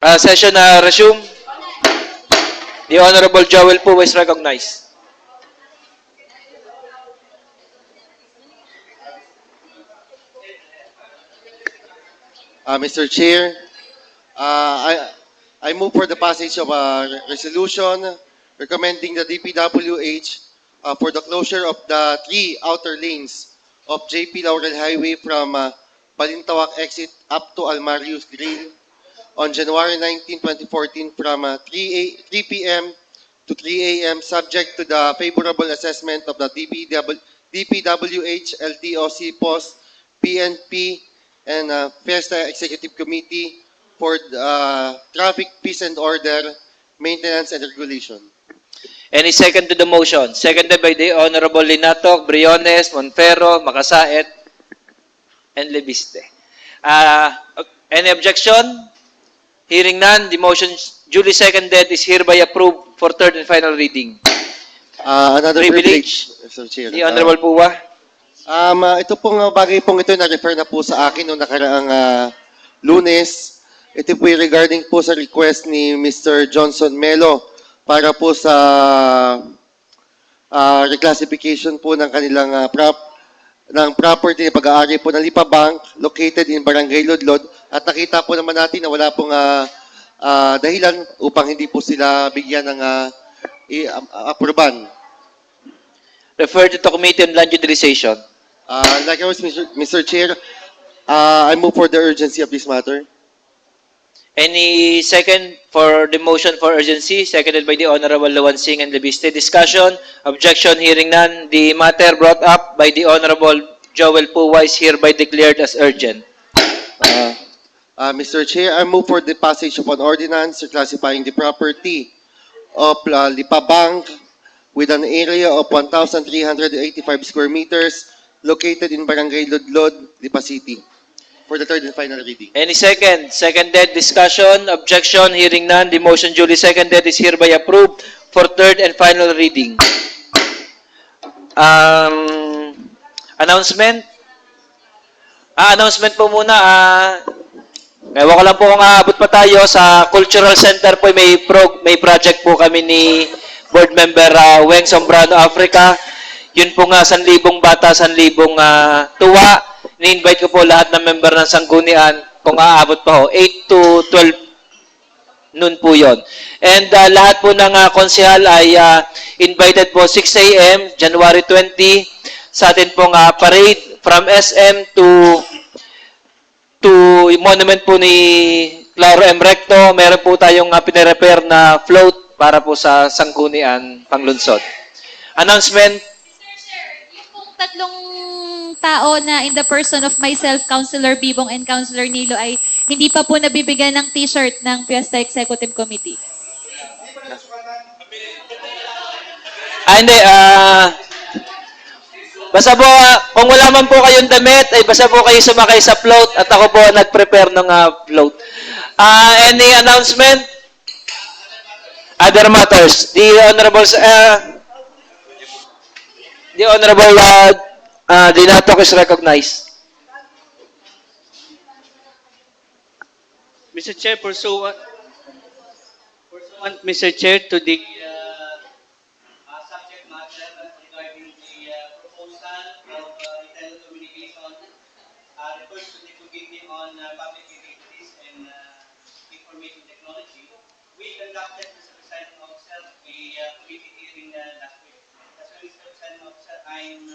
Session resume. The Honorable Joel Pu is recognized. Mr. Chair, I move for the passage of a resolution recommending the DPWH for the closure of the three outer lanes of JP Laurel Highway from Balintawak exit up to Almarius Grill on January 19, 2014 from 3 p.m. to 3 a.m. subject to the favorable assessment of the DPWH, LTOC, POS, PNP, and FESTA Executive Committee for Traffic, Peace and Order, Maintenance and Regulation. Any second to the motion? Seconded by the Honorable Linatok, Briones, Monferro, Makasaet, and Lebiste. Any objection? Hearing none, the motion duly seconded is hereby approved for third and final reading. Another Privilege. privilege, Mr. Chair. The Honorable Puwa. Ito pong bagay pong ito na-refer na po sa akin noong nakaraang Lunes. Ito po regarding po sa request ni Mr. Johnson Melo para po sa reclassification po ng kanilang ng property na pag-aari po ng Lipa Bank located in Barangay Lodlod at nakita po naman natin na wala pong dahilan upang hindi po sila bigyan ng aproban. Refer to the Committee on Land Utilization. Likewise, Mr. Chair, I move for the urgency of this matter. Any second for the motion for urgency? Seconded by the Honorable Lawan Singh and Lebiste. Discussion? Objection? Hearing none. The matter brought up by the Honorable Joel Puwa is hereby declared as urgent. Mr. Chair, I move for the passage of an ordinance classifying the property of Lipa Bank with an area of 1,385 square meters located in Barangay Lodlod, Lipa City for the third and final reading. Any second? Seconded. Discussion? Objection? Hearing none. The motion duly seconded is hereby approved for third and final reading. Announcement? Announcement po muna. Ewan ko lang po kung aabot pa tayo sa Cultural Center po. May project po kami ni Board Member Weng Sombrano Africa. Yun po nga, 1,000 bata, 1,000 tuwa. Ni-invite ko po lahat ng member ng Sanggunian kung aabot pa ho. 8 to 12 noon po yon. And lahat po ng konsehal ay invited po 6 a.m. January 20 sa atin pong parade from SM to monument po ni Claro M. Recto. Meron po tayong pinarepair na float para po sa Sanggunian Panglunsod. Announcement. Yung pong tatlong tao na in the person of myself, Councilor Bibong and Councilor Nilo ay hindi pa po nabibigyan ng t-shirt ng Fiesta Executive Committee. Hindi. Basta po, kung wala man po kayong damit, ay basta po kayo sumakay sa float at ako po nag-prepare ng float. Any announcement? Other matters. The Honorable Dinatok is recognized. Mr. Chair, pursuant Mr. Chair, to the subject matter regarding the proposal of telecommunication refers to the Committee on Public Utilities and Information Technology. We conducted, Mr. President Officer, a committee hearing last week. That's why, Mr. President Officer, I'm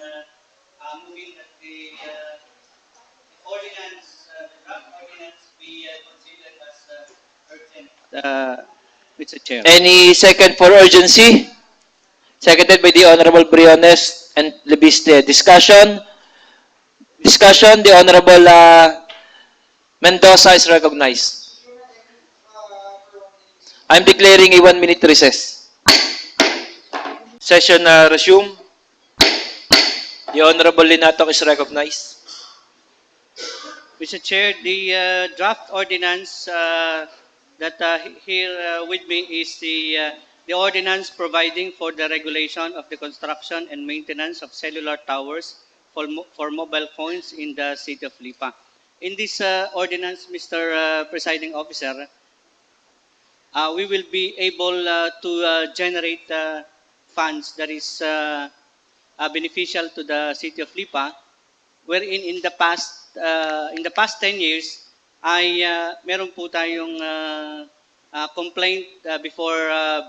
moving that the ordinance, the draft ordinance, be considered as urgent. Mr. Chair. Any second for urgency? Seconded by the Honorable Briones and Lebiste. Discussion? Discussion. The Honorable Mendoza is recognized. I'm declaring a 1-minute recess. Session resume. The Honorable Linatok is recognized. Mr. Chair, the draft ordinance that here with me is the ordinance providing for the regulation of the construction and maintenance of cellular towers for mobile phones in the city of Lipa. In this ordinance, Mr. Presiding Officer, we will be able to generate funds that is beneficial to the city of Lipa, wherein in the past 10 years ay meron po tayong complaint before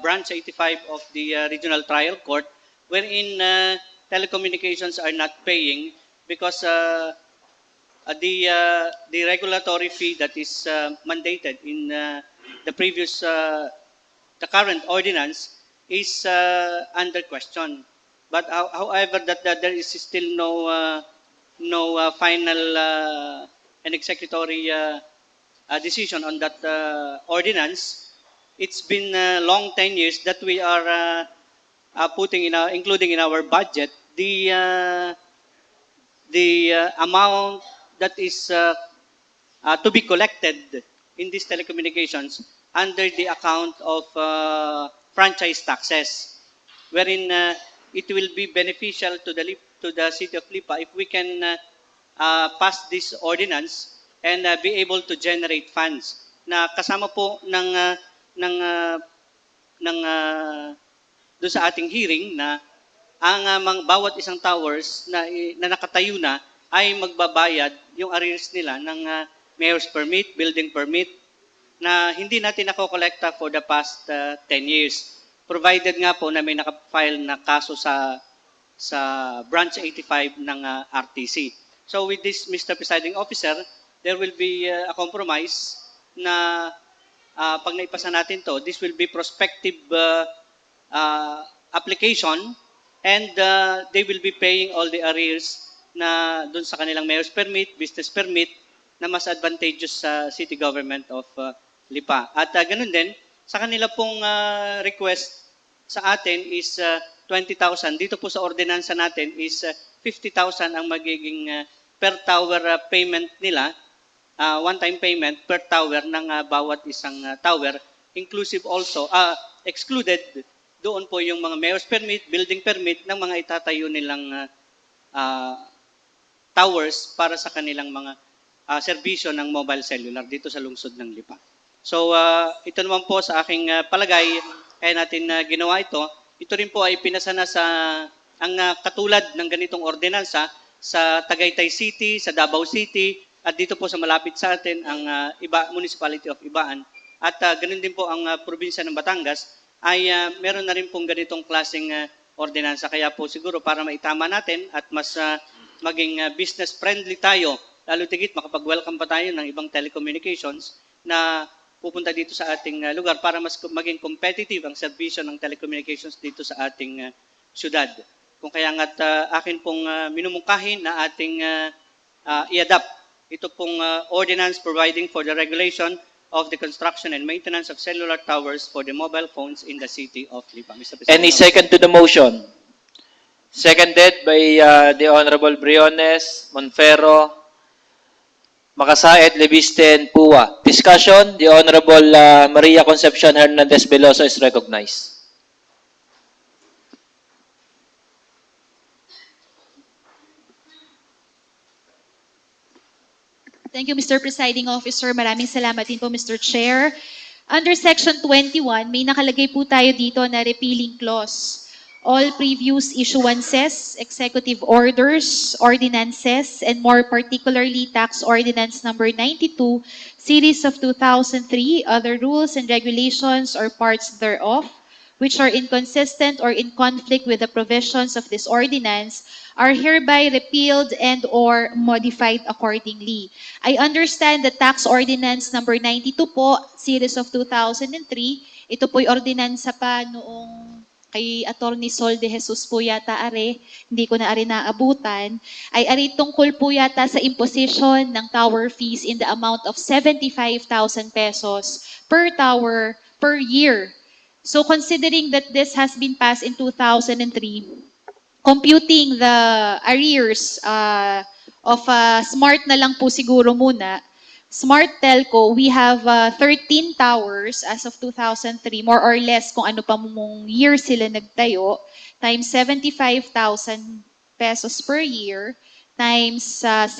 branch 85 of the regional trial court, wherein telecommunications are not paying because the regulatory fee that is mandated in the previous the current ordinance is under question. But however, that there is still no final and executory decision on that ordinance. It's been long 10 years that we are putting in our, including in our budget the amount that is to be collected in these telecommunications under the account of franchise taxes, wherein it will be beneficial to the city of Lipa if we can pass this ordinance and be able to generate funds na kasama po ng doon sa ating hearing na ang bawat isang towers na nakatayo na ay magbabayad yung arrears nila ng mayor's permit, building permit na hindi natin nakokolekta for the past 10 years. Provided nga po na may nakafile na kaso sa branch 85 ng RTC. So with this, Mr. Presiding Officer, there will be a compromise na pag naipasa natin to, this will be prospective application and they will be paying all the arrears na dun sa kanilang mayor's permit, business permit na mas advantageous sa city government of Lipa. At ganun din, sa kanila pong request sa atin is 20,000. Dito po sa ordinansa natin is 50,000 ang magiging per tower payment nila, one-time payment per tower ng bawat isang tower, inclusive also, excluded doon po yung mga mayor's permit, building permit ng mga itatayo nilang towers para sa kanilang mga serbisyo ng mobile cellular dito sa lungsod ng Lipa. So ito naman po sa aking palagay, kaya natin ginawa ito. Ito rin po ay pinasa na sa ang katulad ng ganitong ordinansa sa Tagaytay City, sa Davao City, at dito po sa malapit sa atin ang Municipality of Ibaan. At ganun din po ang probinsya ng Batangas ay meron na rin pong ganitong klaseng ordinansa. Kaya po siguro para maitama natin at mas maging business friendly tayo, lalo tigit makapag-welcome pa tayo ng ibang telecommunications na pupunta dito sa ating lugar para mas maging competitive ang serbisyo ng telecommunications dito sa ating syudad. Kung kaya nga't akin pong minumungkahin na ating i-adapt ito pong ordinance providing for the regulation of the construction and maintenance of cellular towers for the mobile phones in the city of Lipa. Mr. President. Any second to the motion? Seconded by the Honorable Briones, Monfero, Makasaet, Lebisten, Pua. Discussion, the Honorable Maria Concepcion Hernandez Veloso is recognized. Thank you, Mr. Presiding Officer. Maraming salamat din po, Mr. Chair. Under Section 21, may nakalagay po tayo dito na repealing clause. All previous issuances, executive orders, ordinances, and more particularly Tax Ordinance Number 92, Series of 2003, other rules and regulations or parts thereof, which are inconsistent or in conflict with the provisions of this ordinance, are hereby repealed and or modified accordingly. I understand the Tax Ordinance Number 92 po, Series of 2003, ito po'y ordinansa pa noong kay Attorney Sol de Jesus po yata are, hindi ko na are naabutan, ay ari tungkol po yata sa imposition ng tower fees in the amount of 75,000 pesos per tower per year. So considering that this has been passed in 2003, computing the arrears of Smart na lang po siguro muna, Smart Telco, we have 13 towers as of 2003, more or less kung ano pa mong year sila nagtayo, times 75,000 pesos per year, times 10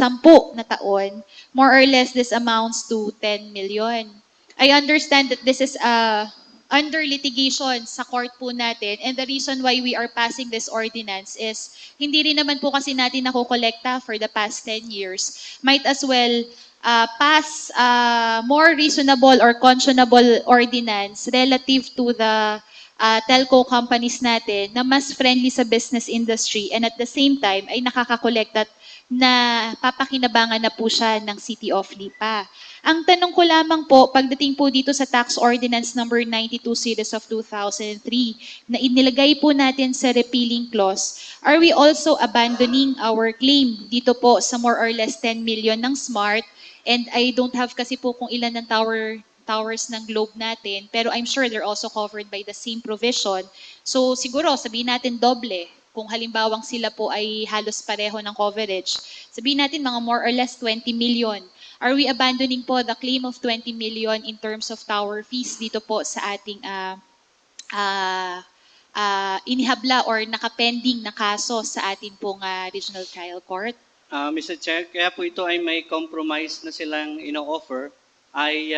na taon, more or less this amounts to 10 million. I understand that this is a under litigation sa court po natin. And the reason why we are passing this ordinance is hindi rin naman po kasi natin nakokolekta for the past 10 years. Might as well pass more reasonable or conscionable ordinance relative to the telco companies natin na mas friendly sa business industry and at the same time ay nakakakolekta na papakinabangan na po siya ng City of Lipa. Ang tanong ko lamang po, pagdating po dito sa Tax Ordinance number 92 series of 2003 na inilagay po natin sa repealing clause, are we also abandoning our claim dito po sa more or less 10 million ng SMART? And I don't have kasi po kung ilan ng towers ng globe natin, pero I'm sure they're also covered by the same provision. So siguro sabihin natin doble kung halimbawang sila po ay halos pareho ng coverage. Sabihin natin mga more or less 20 million. Are we abandoning po the claim of 20 million in terms of tower fees dito po sa ating inihabla or nakapending na kaso sa ating pong regional trial court? Mr. Chair, kaya po ito ay may compromise na silang ino-offer ay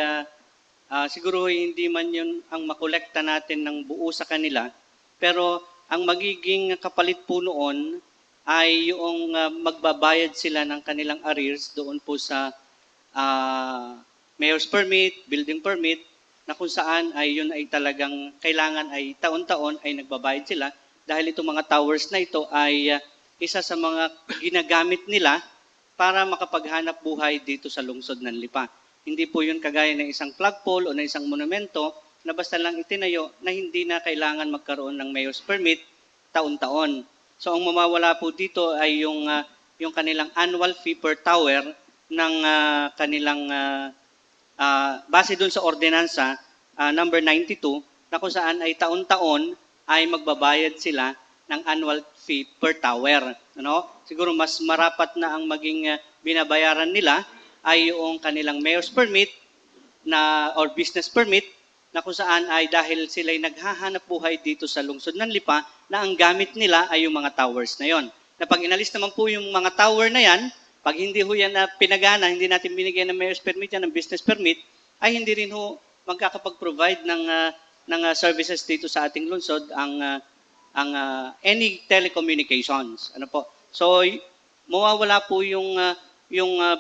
siguro hindi man yun ang makolekta natin ng buo sa kanila, pero ang magiging kapalit po noon ay yung magbabayad sila ng kanilang arrears doon po sa mayor's permit, building permit, na kung saan ay yun ay talagang kailangan ay taon-taon ay nagbabayad sila dahil itong mga towers na ito ay isa sa mga ginagamit nila para makapaghanap buhay dito sa lungsod ng Lipa. Hindi po yun kagaya ng isang flagpole o ng isang monumento na basta lang itinayo na hindi na kailangan magkaroon ng mayor's permit taon-taon. So ang mamawala po dito ay yung kanilang annual fee per tower ng kanilang base doon sa ordinansa number 92 na kung saan ay taon-taon ay magbabayad sila ng annual fee per tower. Ano? Siguro mas marapat na ang maging binabayaran nila ay yung kanilang mayor's permit na or business permit na kung saan ay dahil sila'y naghahanap buhay dito sa lungsod ng Lipa na ang gamit nila ay yung mga towers na yon. Na pag inalis naman po yung mga tower na yan, pag hindi ho yan na pinagana, hindi natin binigyan ng mayor's permit yan, ng business permit, ay hindi rin ho magkakapag-provide ng services dito sa ating lungsod ang any telecommunications. Ano po? So, mawawala po yung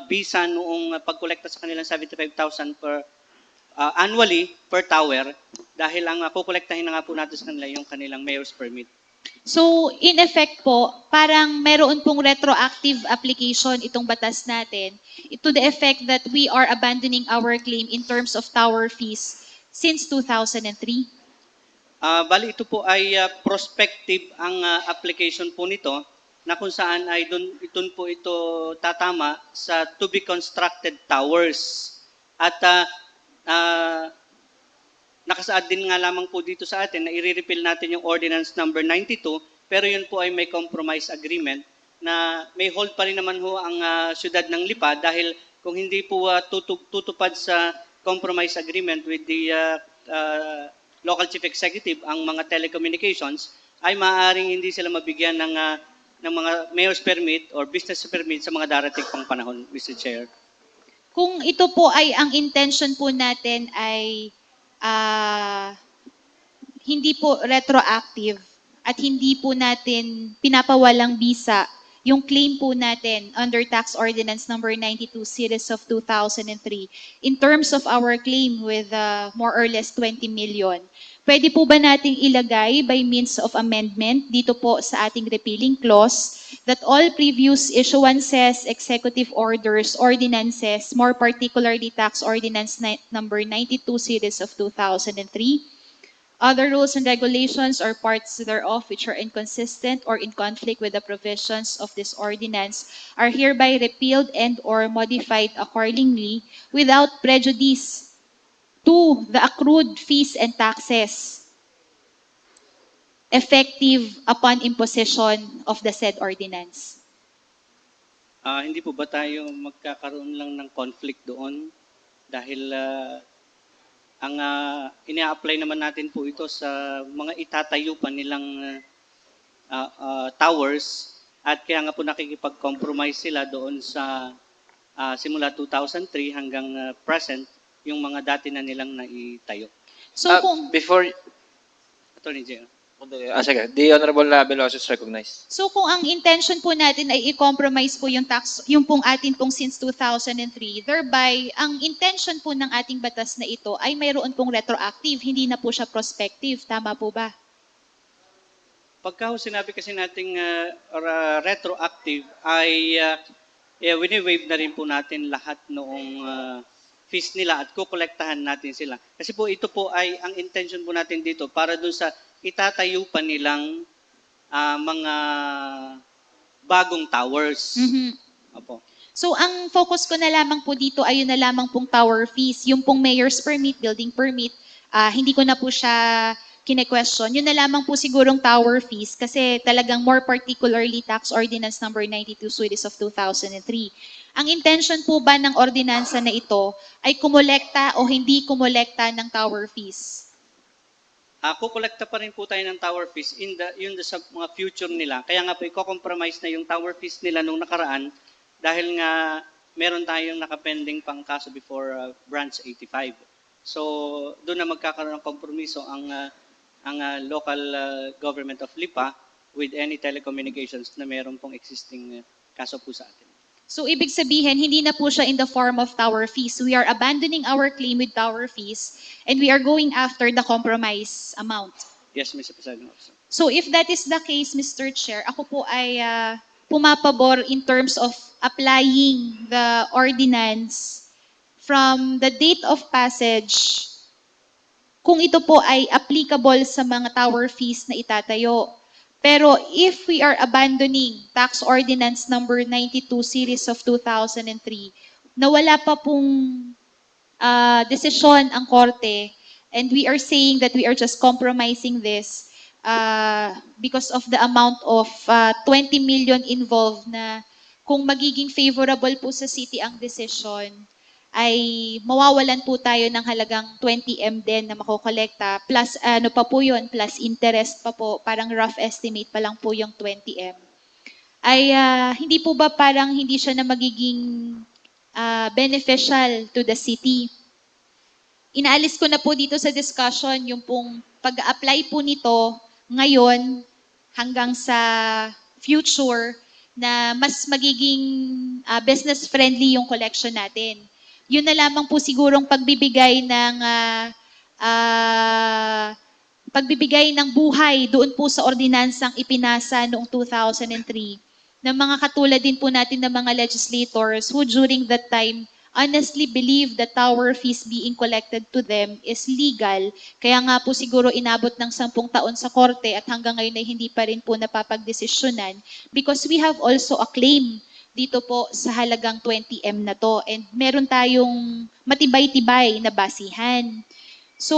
visa noong pagkolekta sa kanilang 75,000 per annually per tower dahil ang kukolektahin na nga po natin sa kanila yung kanilang mayor's permit. So, in effect po, parang meron pong retroactive application itong batas natin to the effect that we are abandoning our claim in terms of tower fees since 2003. Bali ito po ay prospective ang application po nito na kung saan ay doon po ito tatama sa to be constructed towers. At nakasaad din nga lamang po dito sa atin na i-repeal natin yung ordinance number 92 pero yun po ay may compromise agreement na may hold pa rin naman ho ang syudad ng Lipa dahil kung hindi po tutupad sa compromise agreement with the local chief executive ang mga telecommunications ay maaaring hindi sila mabigyan ng mga mayor's permit or business permit sa mga darating pang panahon, Mr. Chair. Kung ito po ay ang intention po natin ay hindi po retroactive at hindi po natin pinapawalang bisa yung claim po natin under Tax Ordinance number 92 series of 2003 in terms of our claim with more or less 20 million. Pwede po ba nating ilagay by means of amendment dito po sa ating repealing clause that all previous issuances, executive orders, ordinances, more particularly Tax Ordinance number 92 series of 2003, other rules and regulations or parts thereof which are inconsistent or in conflict with the provisions of this ordinance are hereby repealed and or modified accordingly without prejudice to the accrued fees and taxes effective upon imposition of the said ordinance. Hindi po ba tayo magkakaroon lang ng conflict doon? Dahil ang ina-apply naman natin po ito sa mga itatayo pa nilang towers at kaya nga po nakikipag-compromise sila doon sa simula 2003 hanggang present yung mga dati na nilang naitayo. So kung Before, Attorney General. sige, the Honorable Veloso is recognized. So kung ang intention po natin ay i-compromise po yung tax, yung pong atin pong since 2003, thereby, ang intention po ng ating batas na ito ay mayroon pong retroactive, hindi na po siya prospective. Tama po ba? Pagka ho sinabi kasi nating retroactive ay wini-waive na rin po natin lahat noong fees nila at kukolektahan natin sila. Kasi po ito po ay ang intention po natin dito para dun sa itatayo pa nilang mga bagong towers. Mhm. Opo. So ang focus ko na lamang po dito ay yun na lamang pong tower fees. Yung pong mayor's permit, building permit, hindi ko na po siya kine-question. Yun na lamang po sigurong tower fees kasi talagang more particularly Tax Ordinance number 92 Series of 2003. Ang intention po ba ng ordinansa na ito ay kumolekta o hindi kumolekta ng tower fees? Kukolekta pa rin po tayo ng tower fees yun sa mga future nila. Kaya nga po i-compromise na yung tower fees nila nung nakaraan dahil nga meron tayong nakapending pang kaso before branch 85. So doon na magkakaroon ng kompromiso ang local government of Lipa with any telecommunications na meron pong existing kaso po sa atin. So ibig sabihin, hindi na po siya in the form of tower fees. We are abandoning our claim with tower fees and we are going after the compromise amount. Yes, Mr. President Officer. So if that is the case, Mr. Chair, ako po ay pumapabor in terms of applying the ordinance from the date of passage kung ito po ay applicable sa mga tower fees na itatayo. Pero if we are abandoning Tax Ordinance number 92 Series of 2003 na wala pa pong desisyon ang korte and we are saying that we are just compromising this because of the amount of 20 million involved na kung magiging favorable po sa city ang decision, ay mawawalan po tayo ng halagang 20M din na makokolekta. Plus, ano pa po yun, plus interest pa po, parang rough estimate pa lang po yung 20M. Ay hindi po ba parang hindi siya na magiging beneficial to the city? Inaalis ko na po dito sa discussion yung pong pag-apply po nito ngayon hanggang sa future na mas magiging business-friendly yung collection natin. Yun na lamang po sigurong pagbibigay ng buhay doon po sa ordinansang ipinasa noong 2003 ng mga katulad din po natin ng mga legislators who during that time honestly believe that tower fees being collected to them is legal. Kaya nga po siguro inabot ng 10 taon sa korte at hanggang ngayon ay hindi pa rin po napapagdesisyonan because we have also a claim dito po sa halagang 20M na to and meron tayong matibay-tibay na basihan. So,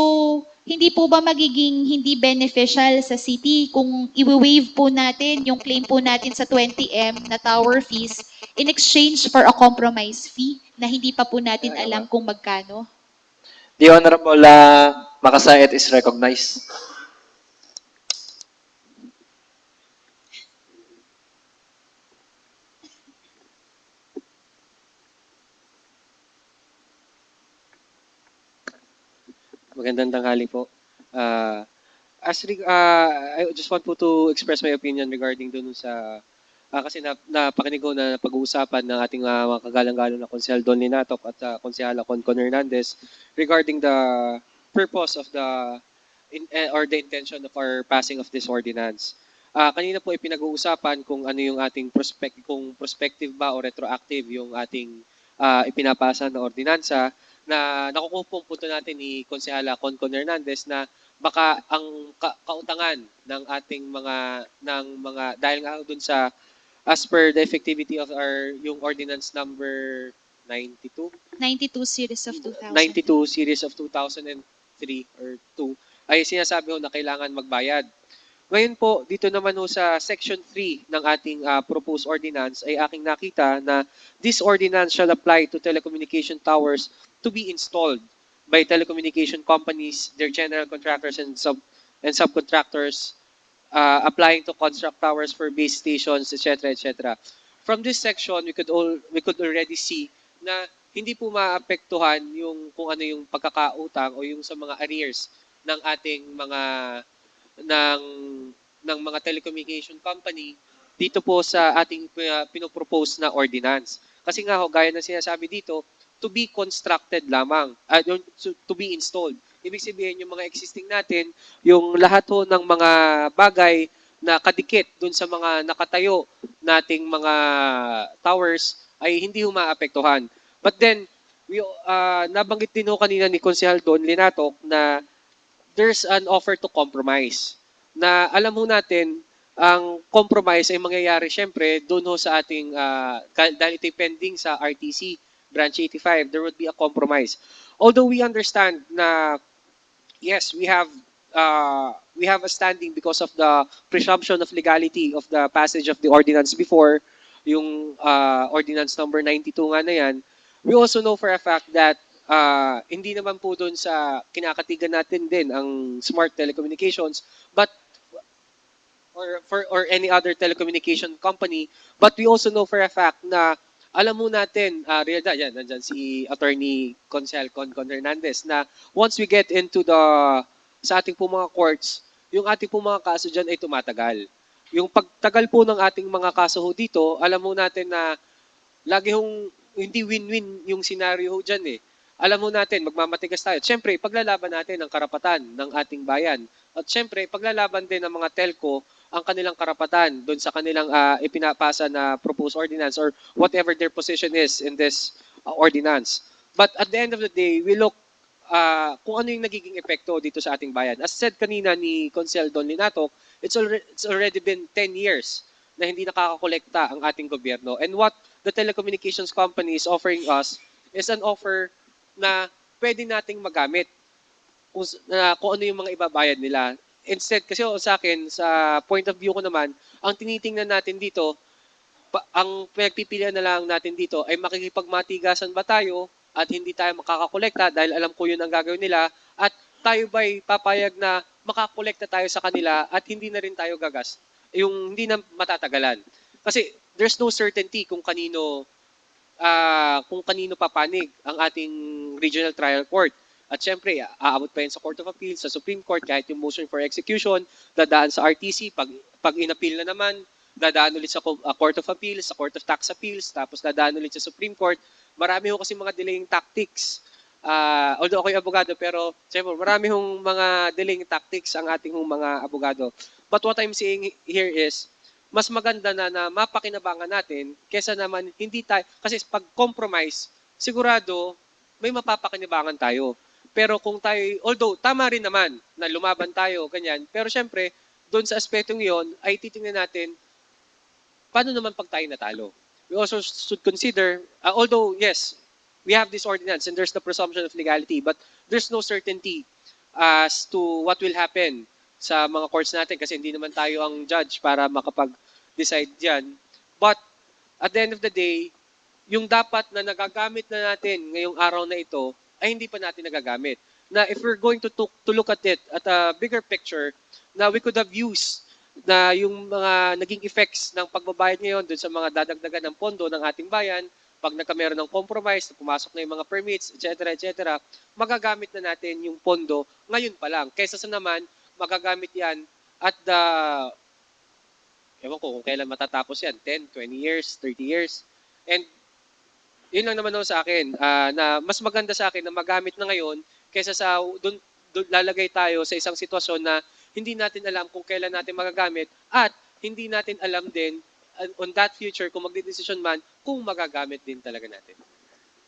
hindi po ba magiging hindi beneficial sa city kung i-waive po natin yung claim po natin sa 20M na tower fees in exchange for a compromise fee na hindi pa po natin alam kung magkano? The Honorable Makasayat is recognized. Magandang tanghali po. I just want po to express my opinion regarding dun sa kasi napakinig ko na pag-uusapan ng ating mga kagalang-galang na Konsehal Don Linatok at Konsehala Concon Hernandez regarding the purpose of or the intention of our passing of this ordinance. Kanina po ipinag-uusapan kung ano yung ating kung prospective ba o retroactive yung ating ipinapasa na ordinansa na nakukuha po punto natin ni Konsehala Concon Hernandez na baka ang kautangan ng ating mga dahil nga dun sa as per the effectivity of yung ordinance number 92 series of 2000. 92 series of 2003 or 2 ay sinasabi ho na kailangan magbayad. Ngayon po, dito naman ho sa Section 3 ng ating proposed ordinance ay aking nakita na this ordinance shall apply to telecommunication towers to be installed by telecommunication companies, their general contractors and subcontractors applying to construct towers for base stations, etc., etc. From this section, we could already see na hindi po maapektuhan yung kung ano yung pagkakautang o yung sa mga arrears ng ating ng ng mga telecommunication company dito po sa ating pinopropose na ordinance. Kasi nga ho, gaya ng sinasabi dito, to be constructed lamang, to be installed. Ibig sabihin, yung mga existing natin, yung lahat ho ng mga bagay na kadikit dun sa mga nakatayo nating mga towers ay hindi ho maapektuhan. But then, nabanggit din ho kanina ni Konsehal Don Linatok na there's an offer to compromise. Na alam ho natin, ang compromise ay mangyayari syempre doon ho sa ating, dahil ito'y pending sa RTC, Branch 85, there would be a compromise. Although we understand na, yes, we have a standing because of the presumption of legality of the passage of the ordinance before, yung ordinance number 92 nga na yan, we also know for a fact that hindi naman po doon sa kinakatigan natin din ang smart telecommunications, but or any other telecommunication company, but we also know for a fact na alam mo natin, Rielda, yan, nandyan si Attorney Con Hernandez, na once we get into sa ating po mga courts, yung ating po mga kaso dyan ay tumatagal. Yung pagtagal po ng ating mga kaso ho dito, alam mo natin na lagi hong hindi win-win yung scenario ho dyan eh. Alam mo natin, magmamatigas tayo. Siyempre, paglalaban natin ang karapatan ng ating bayan. At siyempre, paglalaban din ng mga telco ang kanilang karapatan doon sa kanilang ipinapasa na proposed ordinance or whatever their position is in this ordinance. But at the end of the day, we look kung ano yung nagiging epekto dito sa ating bayan. As said kanina ni Consel Don Linatok, it's already been 10 years na hindi nakakakolekta ang ating gobyerno. And what the telecommunications company is offering us is an offer na pwede nating magamit kung ano yung mga ibabayad nila. Instead, kasi sa akin, sa point of view ko naman, ang tinitingnan natin dito, ang pinagpipilian na lang natin dito ay makikipagmatigasan ba tayo at hindi tayo makakakolekta dahil alam ko yun ang gagawin nila at tayo ba'y papayag na makakolekta tayo sa kanila at hindi na rin tayo yung hindi na matatagalan. Kasi there's no certainty kung kanino papanig ang ating regional trial court. At syempre, aabot pa yun sa Court of Appeals, sa Supreme Court, kahit yung motion for execution, dadaan sa RTC, pag inappeal na naman, dadaan ulit sa Court of Appeals, sa Court of Tax Appeals, tapos dadaan ulit sa Supreme Court. Marami ho kasi mga delaying tactics. Although ako'y abogado, pero syempre, marami hong mga delaying tactics ang ating mga abogado. But what I'm saying here is, mas maganda na mapakinabangan natin kesa naman hindi tayo, kasi pag compromise, sigurado may mapapakinabangan tayo. Pero kung tayo, although tama rin naman na lumaban tayo, ganyan, pero syempre, doon sa aspetong yon ay titingnan natin, paano naman pag tayo natalo? We also should consider, although yes, we have this ordinance and there's the presumption of legality, but there's no certainty as to what will happen sa mga courts natin kasi hindi naman tayo ang judge para makapag-decide dyan. But at the end of the day, yung dapat na nagagamit na natin ngayong araw na ito ay hindi pa natin nagagamit. Na if we're going to look at it at a bigger picture, na we could have used na yung mga naging effects ng pagbabayad ngayon dun sa mga dadagdagan ng pondo ng ating bayan, pag nagkameron ng compromise, pumasok na yung mga permits, etc., magagamit na natin yung pondo ngayon pa lang. Kaysa sa naman, magagamit yan at ewan ko kung kailan matatapos yan, 10, 20 years, 30 years. And yun lang naman sa akin, na mas maganda sa akin na magamit na ngayon kaysa sa doon lalagay tayo sa isang sitwasyon na hindi natin alam kung kailan natin magagamit at hindi natin alam din on that future kung magdedesisyon man kung magagamit din talaga natin.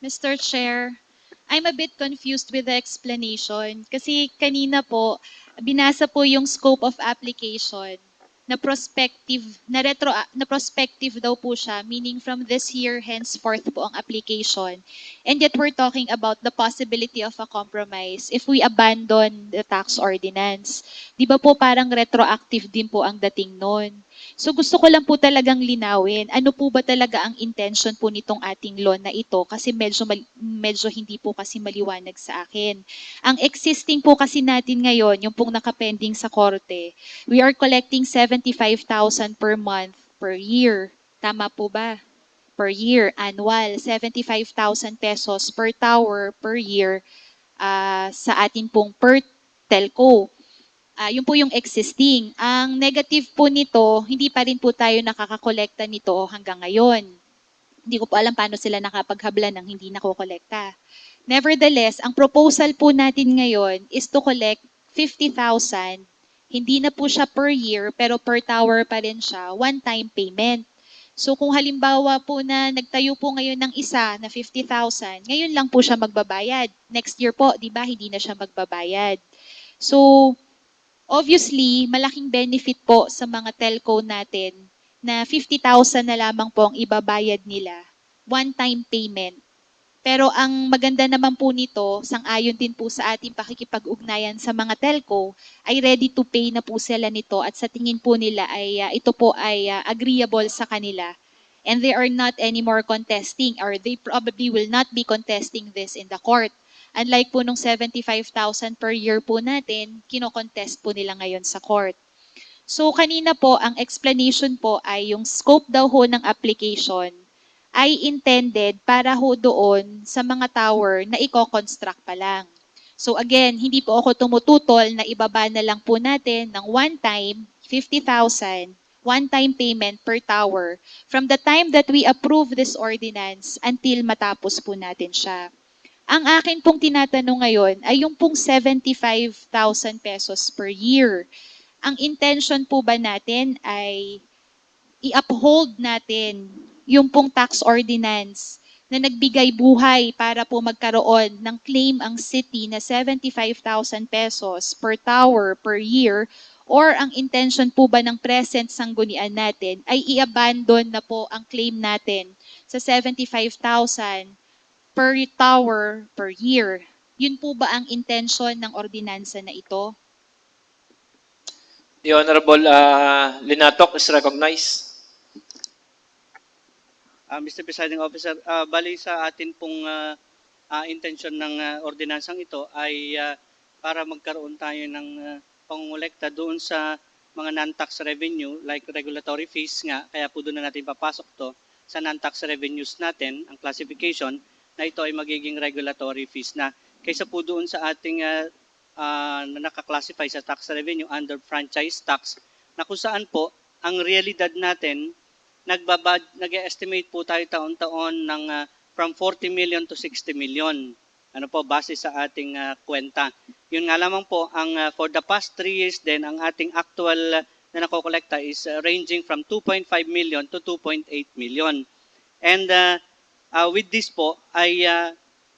Mr. Chair, I'm a bit confused with the explanation kasi kanina po, binasa po yung scope of application na prospective, na prospective daw po siya, meaning from this year henceforth po ang application. And yet we're talking about the possibility of a compromise if we abandon the tax ordinance. Di ba po parang retroactive din po ang dating nun? So gusto ko lang po talagang linawin, ano po ba talaga ang intention po nitong ating law na ito kasi medyo hindi po kasi maliwanag sa akin. Ang existing po kasi natin ngayon, yung pong nakapending sa korte, we are collecting 75,000 per month per year. Tama po ba? Per year, annual, 75,000 pesos per tower per year sa atin pong per telco. Yun po yung existing. Ang negative po nito, hindi pa rin po tayo nakakakolekta nito hanggang ngayon. Hindi ko po alam paano sila nakapaghabla ng hindi nakokolekta. Nevertheless, ang proposal po natin ngayon is to collect 50,000. Hindi na po siya per year, pero per tower pa rin siya, one-time payment. So kung halimbawa po na nagtayo po ngayon ng isa na 50,000, ngayon lang po siya magbabayad. Next year po, di ba, hindi na siya magbabayad. So, obviously, malaking benefit po sa mga telco natin na 50,000 na lamang po ang ibabayad nila, one-time payment. Pero ang maganda naman po nito, sang-ayon din po sa ating pakikipag-ugnayan sa mga telco, ay ready to pay na po sila nito at sa tingin po nila ay ito po ay agreeable sa kanila. And they are not anymore contesting or they probably will not be contesting this in the court. Unlike po nung 75,000 per year po natin, kino-contest po nila ngayon sa court. So kanina po, ang explanation po ay yung scope daw ho ng application ay intended para ho doon sa mga tower na i-construct pa lang. So again, hindi po ako tumututol na ibaba na lang po natin ng one time, 50,000, one-time payment per tower from the time that we approve this ordinance until matapos po natin siya. Ang akin pong tinatanong ngayon ay yung pong 75,000 pesos per year. Ang intention po ba natin ay i-uphold natin yung pong tax ordinance na nagbigay buhay para po magkaroon ng claim ang city na 75,000 pesos per tower per year, or ang intention po ba ng present sanggunian natin ay i-abandon na po ang claim natin sa 75,000 per tower per year. Yun po ba ang intention ng ordinansa na ito? The Honorable Linatok is recognized. Mr. Presiding Officer, bali sa atin pong intensyon ng ordinansang ito ay para magkaroon tayo ng pangungulekta doon sa mga non-tax revenue like regulatory fees nga, kaya po doon na natin papasok to sa non-tax revenues natin, ang classification na ito ay magiging regulatory fees na kaysa po doon sa ating na naka-classify sa tax revenue under franchise tax na kung saan po ang realidad natin nag-estimate po tayo taon-taon ng from 40 million to 60 million. Ano po, base sa ating kwenta. Yun nga lamang po, ang for the past 3 years din, ang ating actual na nakokolekta is ranging from 2.5 million to 2.8 million. And with this po, ay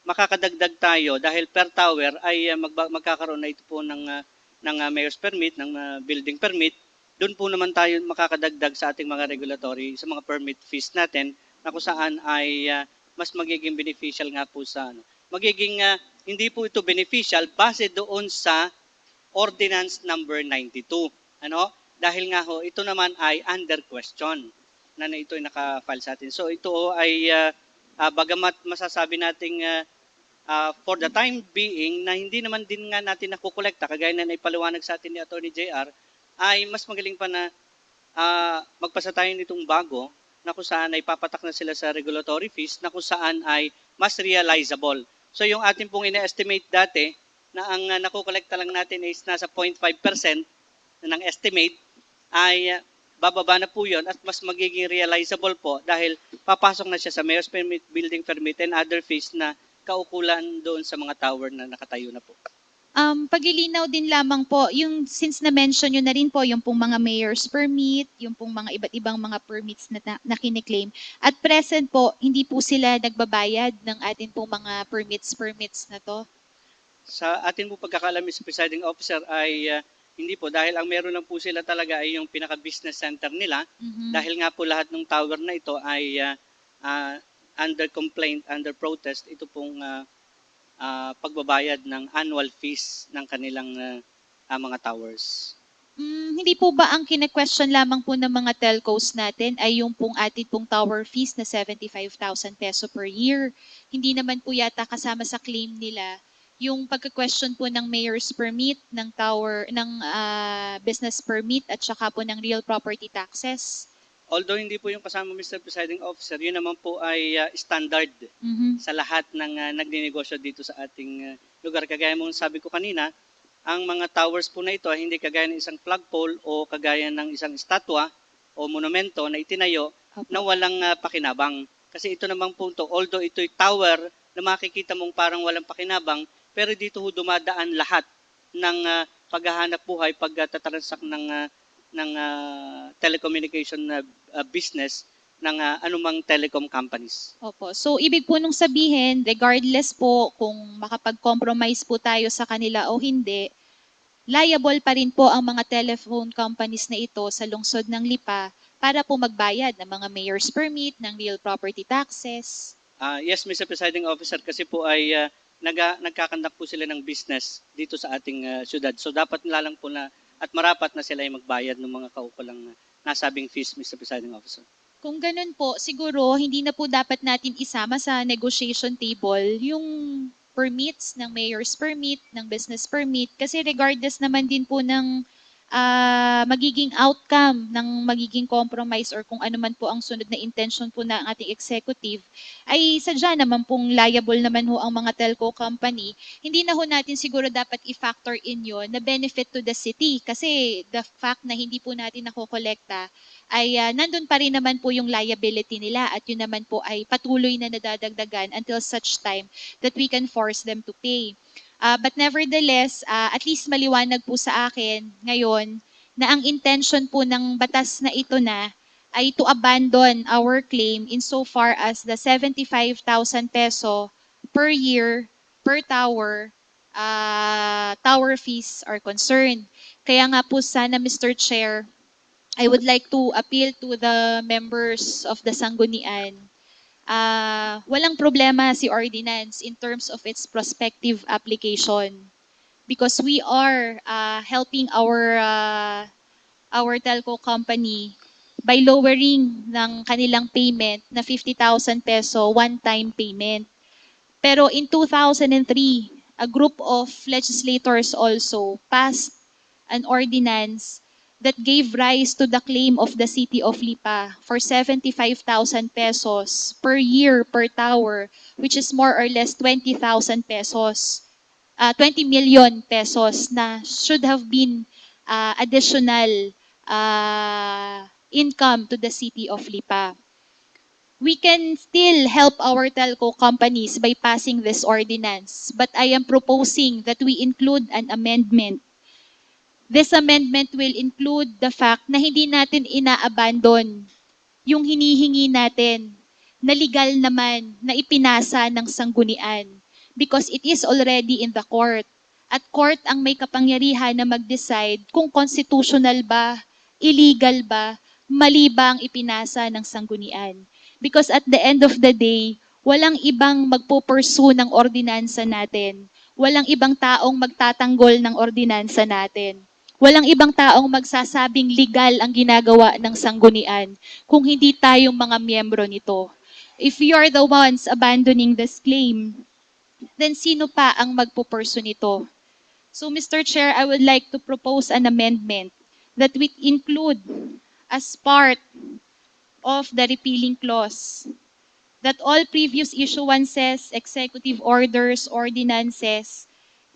makakadagdag tayo dahil per tower ay magkakaroon na ito po ng mayor's permit, ng building permit. Doon po naman tayo makakadagdag sa ating mga regulatory, sa mga permit fees natin na kung saan ay mas magiging beneficial nga po sa magiging hindi po ito beneficial base doon sa ordinance number 92. Dahil nga ho, ito naman ay under question na ito ay naka-file sa atin. So ito ay bagamat masasabi nating for the time being na hindi naman din nga natin nakukolekta kagaya na naipaliwanag sa atin ni Attorney JR, ay mas magaling pa na magpasa tayo nitong bago na kung saan ay papatak na sila sa regulatory fees na kung saan ay mas realizable. So yung ating pong ina-estimate dati na ang nakukolekta lang natin is nasa 0.5% ng estimate ay bababa na po yun at mas magiging realizable po dahil papasok na siya sa mayor's permit, building permit, and other fees na kaukulan doon sa mga tower na nakatayo na po. Paglilinaw din lamang po, yung since na-mention nyo na rin po, yung pong mga mayor's permit, yung pong mga iba't ibang mga permits na kiniklaim. At present po, hindi po sila nagbabayad ng atin pong mga permits na to? Sa atin po pagkakalam, Mr. Presiding Officer, ay hindi po. Dahil ang meron lang po sila talaga ay yung pinaka-business center nila. Mhm. Dahil nga po lahat ng tower na ito ay under complaint, under protest, ito pong pagbabayad ng annual fees ng kanilang mga towers. Hindi po ba ang kine-question lamang po ng mga telcos natin ay yung pong atin pong tower fees na 75,000 peso per year? Hindi naman po yata kasama sa claim nila yung pagka-question po ng mayor's permit, ng tower, ng business permit at saka po ng real property taxes? Although hindi po yung kasama, Mr. Presiding Officer, yun naman po ay standard Mhm. sa lahat ng nagninegosyo dito sa ating lugar. Kagaya mong sabi ko kanina, ang mga towers po na ito ay hindi kagaya ng isang flagpole o kagaya ng isang estatwa o monumento na itinayo na walang pakinabang. Kasi ito namang punto, although ito'y tower na makikita mong parang walang pakinabang, pero dito ho dumadaan lahat ng paghahanap buhay, pagtatransact ng telecommunication business ng anumang telecom companies. Opo. So, ibig po nung sabihin, regardless po kung makapag-compromise po tayo sa kanila o hindi, liable pa rin po ang mga telephone companies na ito sa lungsod ng Lipa para po magbayad ng mga mayor's permit, ng real property taxes. Yes, Mr. Presiding Officer, kasi po ay nagkakandak po sila ng business dito sa ating syudad. So dapat nila lang po na at marapat na sila ay magbayad ng mga kaukulang nasabing fees, Mr. Presiding Officer. Kung ganun po, siguro hindi na po dapat natin isama sa negotiation table yung permits ng mayor's permit, ng business permit, kasi regardless naman din po ng magiging outcome ng magiging compromise or kung ano man po ang sunod na intention po ng ating executive, ay sadya naman pong liable naman ho ang mga telco company. Hindi na ho natin siguro dapat i-factor in yon na benefit to the city kasi the fact na hindi po natin nakokolekta ay nandun pa rin naman po yung liability nila at yun naman po ay patuloy na nadadagdagan until such time that we can force them to pay. But nevertheless, at least maliwanag po sa akin ngayon na ang intention po ng batas na ito na ay to abandon our claim insofar as the 75,000 peso per year per tower tower fees are concerned. Kaya nga po sana, Mr. Chair, I would like to appeal to the members of the Sanggunian. Walang problema si ordinance in terms of its prospective application because we are helping our telco company by lowering ng kanilang payment na 50,000 peso one-time payment. Pero in 2003, a group of legislators also passed an ordinance that gave rise to the claim of the city of Lipa for 75,000 pesos per year per tower, which is more or less 20,000 pesos, 20 million pesos na should have been additional income to the city of Lipa. We can still help our telco companies by passing this ordinance, but I am proposing that we include an amendment. This amendment will include the fact na hindi natin ina-abandon yung hinihingi natin na legal naman na ipinasa ng sanggunian because it is already in the court. At court ang may kapangyarihan na mag-decide kung constitutional ba, illegal ba, mali ba ang ipinasa ng sanggunian. Because at the end of the day, walang ibang magpupursue ng ordinansa natin. Walang ibang taong magtatanggol ng ordinansa natin. Walang ibang taong magsasabing legal ang ginagawa ng sanggunian kung hindi tayong mga miyembro nito. If you are the ones abandoning this claim, then sino pa ang magpupursu nito? So Mr. Chair, I would like to propose an amendment that we include as part of the repealing clause that all previous issuances, executive orders, ordinances,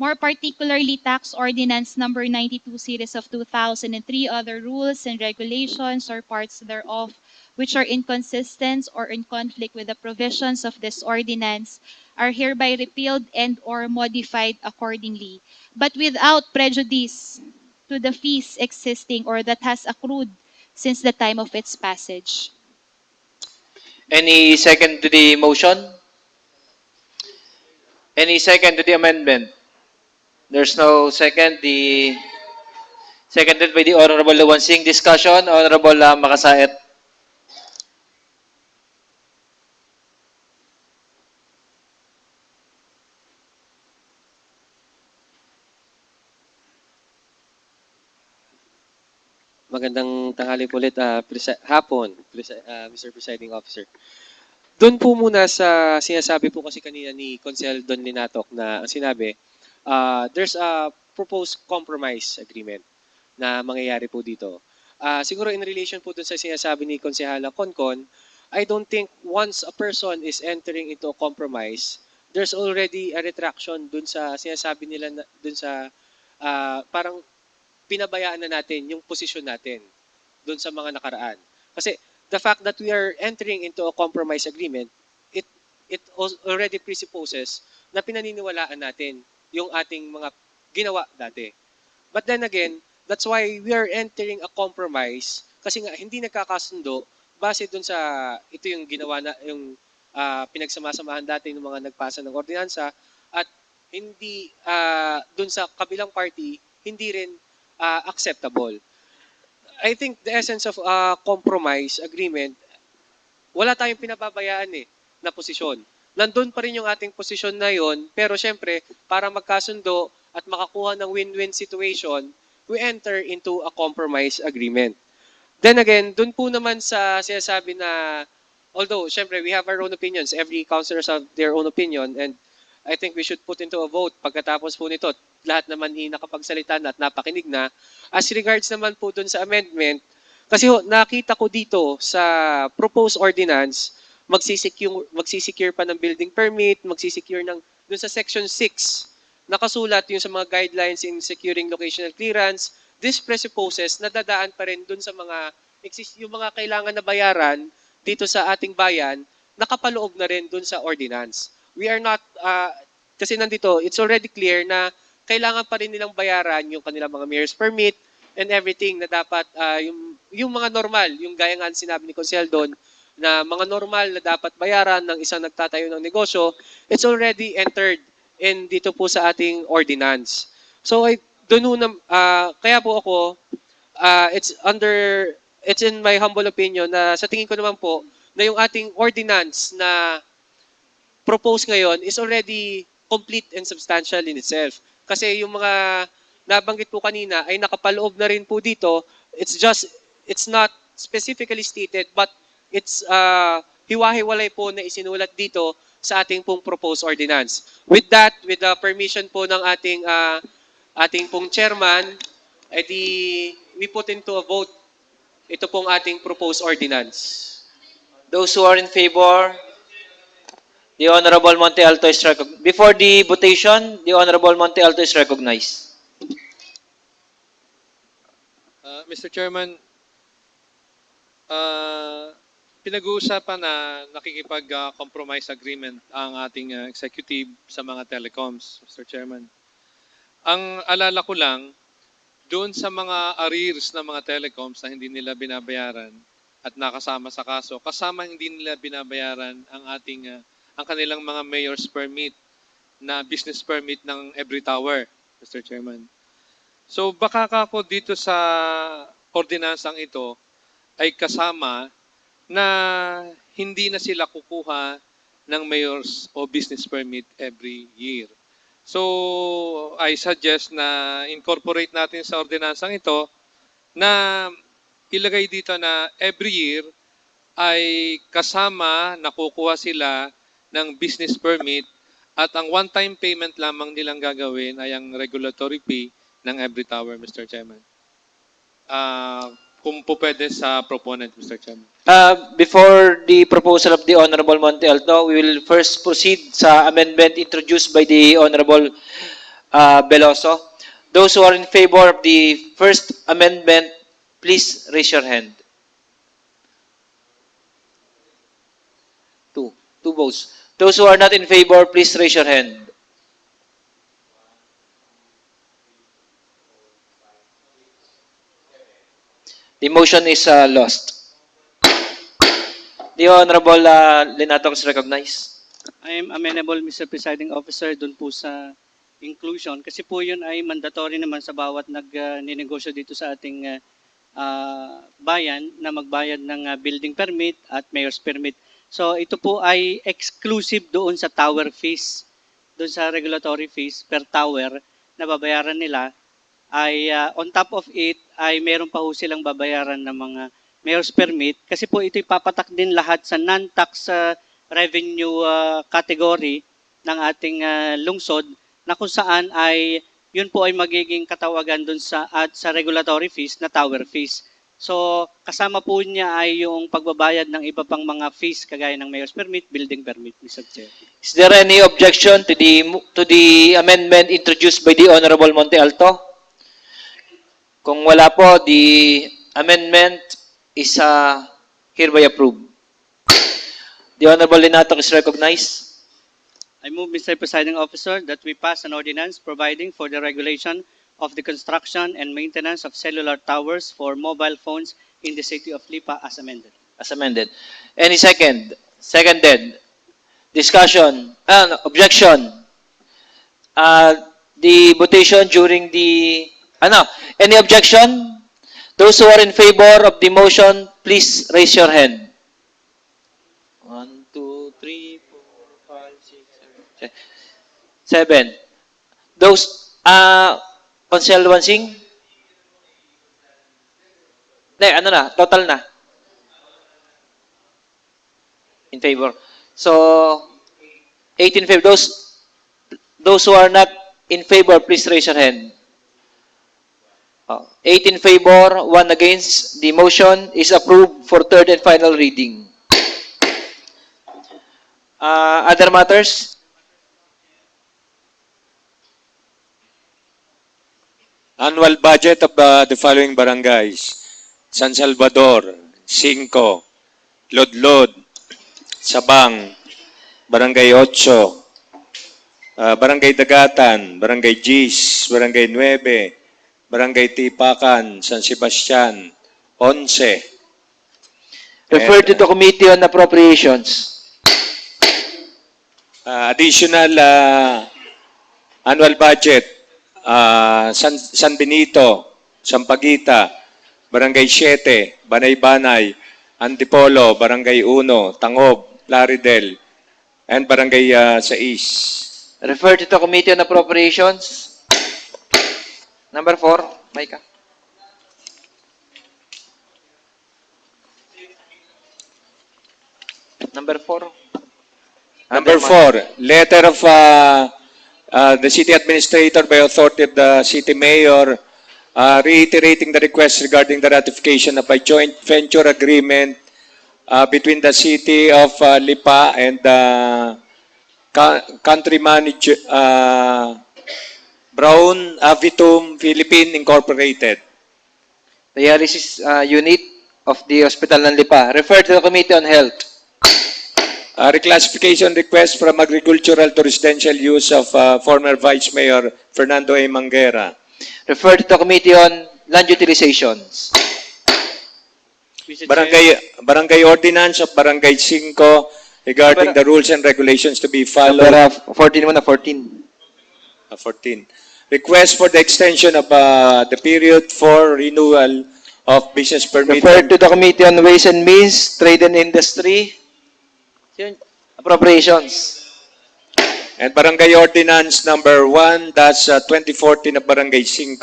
more particularly Tax Ordinance Number 92 Series of 2003, other rules and regulations or parts thereof which are inconsistent or in conflict with the provisions of this ordinance are hereby repealed and or modified accordingly, but without prejudice to the fees existing or that has accrued since the time of its passage. Any second to the motion? Any second to the amendment? There's no second. The seconded by the Honorable Luwansing. Discussion, Honorable Makasait. Magandang tanghali po ulit, hapon, Mr. Presiding Officer. Doon po muna sa sinasabi po kasi kanina ni Consel Don Linatok na ang sinabi, there's a proposed compromise agreement na mangyayari po dito. Siguro in relation po dun sa sinasabi ni Konsehala Concon, I don't think once a person is entering into a compromise, there's already a retraction dun sa sinasabi nila dun sa parang pinabayaan na natin yung posisyon natin doon sa mga nakaraan. Kasi the fact that we are entering into a compromise agreement, it already presupposes na pinaniniwalaan natin yung ating mga ginawa dati. But then again, that's why we are entering a compromise kasi nga hindi nagkakasundo base doon sa ito yung ginawa na yung pinagsama-samahan dati ng mga nagpasa ng ordinansa at hindi doon sa kabilang party hindi rin acceptable. I think the essence of compromise agreement, wala tayong pinababayaan na posisyon. Nandun pa rin yung ating posisyon na yon, pero syempre, para magkasundo at makakuha ng win-win situation, we enter into a compromise agreement. Then again, dun po naman sa sinasabi na, although syempre we have our own opinions, every councilors have their own opinion, and I think we should put into a vote pagkatapos po nito, lahat naman nakapagsalita na at napakinig na. As regards naman po dun sa amendment, kasi nakita ko dito sa proposed ordinance, magsisecure pa ng building permit, magsisecure ng dun sa section 6, nakasulat yung sa mga guidelines in securing locational clearance. This presupposes na dadaan pa rin dun sa mga yung mga kailangan na bayaran dito sa ating bayan, nakapaloob na rin dun sa ordinance. We are not, kasi nandito, it's already clear na kailangan pa rin nilang bayaran yung kanilang mga mayor's permit and everything na dapat, yung mga normal, yung gaya nga sinabi ni Consel doon, na mga normal na dapat bayaran ng isang nagtatayo ng negosyo, it's already entered in dito po sa ating ordinance. So, kaya po ako, it's in my humble opinion na sa tingin ko naman po, na yung ating ordinance na propose ngayon is already complete and substantial in itself. Kasi yung mga nabanggit po kanina ay nakapaloob na rin po dito. It's not specifically stated, but it's hiwa-hiwalay po na isinulat dito sa ating pong proposed ordinance. With that, with the permission po ng ating pong chairman, we put into a vote ito pong ating proposed ordinance. Those who are in favor, the Honorable Monte Alto is recognized. Before the votation, the Honorable Monte Alto is recognized. Mr. Chairman, pinag-uusapan na nakikipag-compromise agreement ang ating executive sa mga telecoms, Mr. Chairman. Ang alala ko lang, doon sa mga arrears ng mga telecoms na hindi nila binabayaran at nakasama sa kaso, kasama hindi nila binabayaran ang kanilang mga mayor's permit na business permit ng every tower, Mr. Chairman. So baka ako dito sa ordinansang ito ay kasama na hindi na sila kukuha ng mayor's o business permit every year. So I suggest na incorporate natin sa ordinansang ito na ilagay dito na every year ay kasama nakukuha sila ng business permit at ang one-time payment lamang nilang gagawin ay ang regulatory fee ng every tower, Mr. Chairman. Kung po pwede sa proponent, Mr. Chairman. Before the proposal of the Honorable Monte Alto, we will first proceed sa amendment introduced by the Honorable Veloso. Those who are in favor of the first amendment, please raise your hand. Two votes. Those who are not in favor, please raise your hand. The motion is lost. The Honorable Lenato is recognized. I am amenable, Mr. Presiding Officer, dun po sa inclusion. Kasi po yun ay mandatory naman sa bawat ninegosyo dito sa ating bayan na magbayad ng building permit at mayor's permit. So ito po ay exclusive doon sa tower fees, doon sa regulatory fees per tower na babayaran nila. Ay on top of it ay meron pa ho silang babayaran ng mga mayor's permit kasi po ito ipapatak din lahat sa non-tax revenue category ng ating lungsod na kung saan ay yun po ay magiging katawagan dun sa regulatory fees na tower fees. So kasama po niya ay yung pagbabayad ng iba pang mga fees kagaya ng mayor's permit, building permit, Mr. Chair. Is there any objection to the amendment introduced by the Honorable Monte Alto? Kung wala po, the amendment is hereby approved. The Honorable Linatok is recognized. I move, Mr. Presiding Officer, that we pass an ordinance providing for the regulation of the construction and maintenance of cellular towers for mobile phones in the city of Lipa as amended. As amended. Any second? Seconded. Discussion. Objection. The votation during the... Any objection? Those who are in favor of the motion, please raise your hand. 1, 2, 3, 4, 5, 6, 7. Those, Consel Wansing? Total na. In favor. So, 8 in favor. Those who are not in favor, please raise your hand. 8 in favor, 1 against. The motion is approved for third and final reading. Other matters? Annual budget of the following barangays: San Salvador, 5, Lodlod, Sabang, Barangay 8, Barangay Dagatan, Barangay Gis, Barangay 9, Barangay Tipacan, San Sebastian, 11. Refer to the Committee on Appropriations. Additional annual budget, San Benito, Sampaguita, Barangay 7, Banay-Banay, Antipolo, Barangay 1, Tangob, Plaridel, and Barangay 6. Refer to the Committee on Appropriations. Number 4, Micah. Number 4. Number 4, letter of the city administrator by authority of the city mayor reiterating the request regarding the ratification of a joint venture agreement between the city of Lipa and the country manager Brown Avitum Philippine Incorporated. Dialysis unit of the Hospital ng Lipa. Refer to the Committee on Health. Reclassification request from agricultural to residential use of former Vice Mayor Fernando A. Manguera. Refer to the Committee on Land Utilizations. Mr. Chair, Barangay Ordinance of Barangay 5 regarding the rules and regulations to be followed. Number 14 muna, 14. 14. Request for the extension of the period for renewal of business permit. Refer to the Committee on Ways and Means, Trade and Industry. Appropriations. And Barangay Ordinance number 1, that's 2014 of Barangay 5.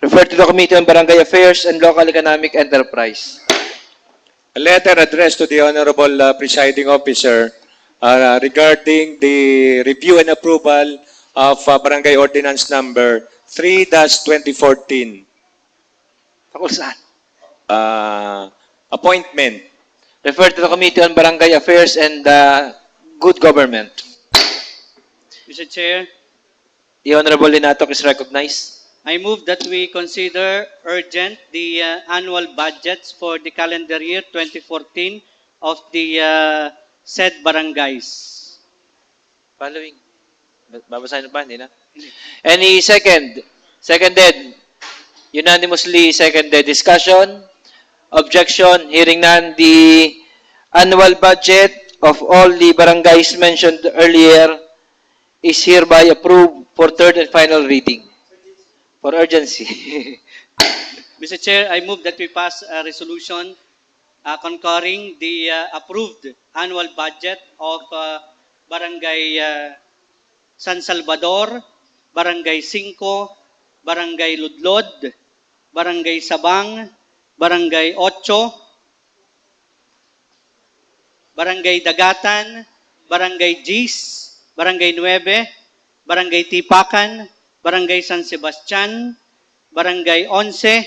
Refer to the Committee on Barangay Affairs and Local Economic Enterprise. A letter addressed to the Honorable Presiding Officer regarding the review and approval of Barangay Ordinance number 3-2014. Takol saan? Appointment. Refer to the Committee on Barangay Affairs and Good Government. Mr. Chair, The Honorable Linatok is recognized. I move that we consider urgent the annual budgets for the calendar year 2014 of the said barangays. Following. Babasahin ba? Hindi na. Any second? Seconded. Unanimously seconded. Discussion? Objection? Hearing none. The annual budget of all the barangays mentioned earlier is hereby approved for third and final reading. For urgency. Mr. Chair, I move that we pass a resolution concurring the approved annual budget of Barangay San Salvador, Barangay 5, Barangay Ludlod, Barangay Sabang, Barangay 8, Barangay Dagatan, Barangay Gis, Barangay 9, Barangay Tipacan, Barangay San Sebastian, Barangay 11,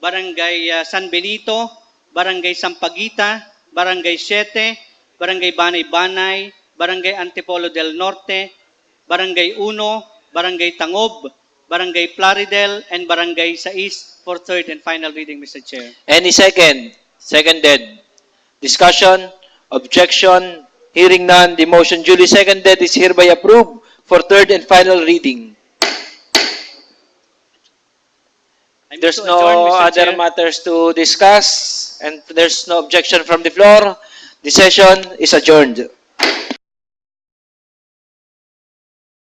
Barangay San Benito, Barangay Sampaguita, Barangay 7, Barangay Banay-Banay, Barangay Antipolo del Norte, Barangay 1, Barangay Tangob, Barangay Plaridel, and Barangay Sais for third and final reading, Mr. Chair. Any second? Seconded. Discussion? Objection? Hearing none, the motion duly seconded is hereby approved for third and final reading. I move There's to adjourn, no Mr. other Chair. matters to discuss, and there's no objection from the floor. The session is adjourned.